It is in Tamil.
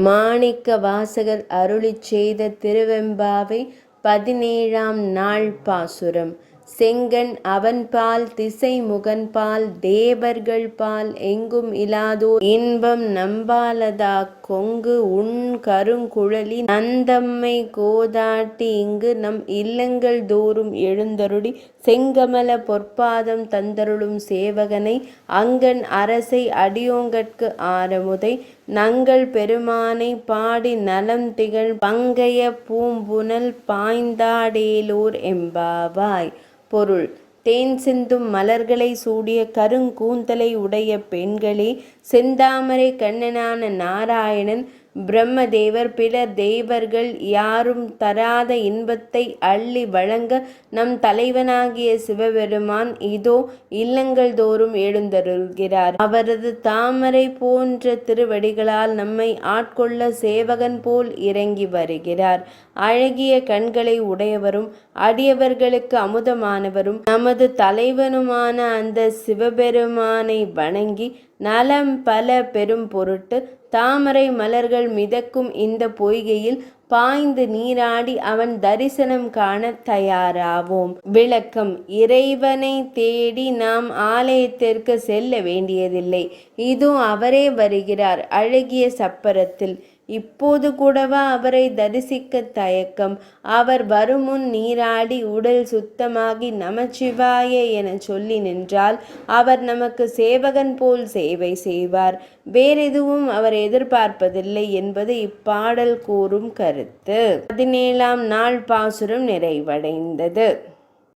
மாணிக்க வாசகர் அருளிச் செய்த திருவெம்பாவை 17ஆம் நாள் பாசுரம். செங்கண் அவன்பால் திசைமுகன்பால் தேவர்கள் பால் எங்கும் இலாதோர் இன்பம் நம்பாலதாக் கொங்கு உன் கருங்குழலி நந்தம்மை கோதாட்டி இங்கு நம் இல்லங்கள் தோறும் எழுந்தருளி செங்கமல பொற்பாதம் தந்தருளும் சேவகனை அங்கண் அரசை அடியோங்கட்கு ஆரமுதை நங்கள் பெருமானை பாடி நலம் திகழ் பங்கைய பூம்புனல் பாய்ந்தாடேலோர் எம்பாவாய். பொருள்: தேன் சிந்தும் மலர்களை சூடிய கருங்கூந்தலை உடைய பெண்களே, செந்தாமரை கண்ணனான நாராயணன், பிரம்மதேவர், பிற தேவர்கள் யாரும் தராத இன்பத்தை அள்ளி வழங்க நம் தலைவனாகிய சிவபெருமான் இதோ இல்லங்கள் தோறும் எழுந்தருள்கிறார். அவரது தாமரை போன்ற திருவடிகளால் நம்மை ஆட்கொள்ள சேவகன் போல் இறங்கி வருகிறார். அழகிய கண்களை உடையவரும் அடியவர்களுக்கு அமுதமானவரும் நமது தலைவனுமான அந்த சிவபெருமானை வணங்கி நலம் பல பெரும் பொருட்டு தாமரை மலர்கள் மிதக்கும் இந்த பொய்கையில் பாய்ந்து நீராடி அவன் தரிசனம் காண தயாராவோம். விளக்கம்: இறைவனை தேடி நாம் ஆலயத்திற்கு செல்ல வேண்டியதில்லை. இதோ அவரே வருகிறார் அழகிய சப்பரத்தில். இப்போது கூடவா அவரை தரிசிக்க தயக்கம்? அவர் வருமுன் நீராடி உடல் சுத்தமாகி நமச்சிவாய என சொல்லி நின்றால் அவர் நமக்கு சேவகன் போல் சேவை செய்வார். வேறெதுவும் அவர் எதிர்பார்ப்பதில்லை என்பது இப்பாடல் கூறும் கருத்து. 17ஆம் நாள் பாசுரம் நிறைவடைந்தது.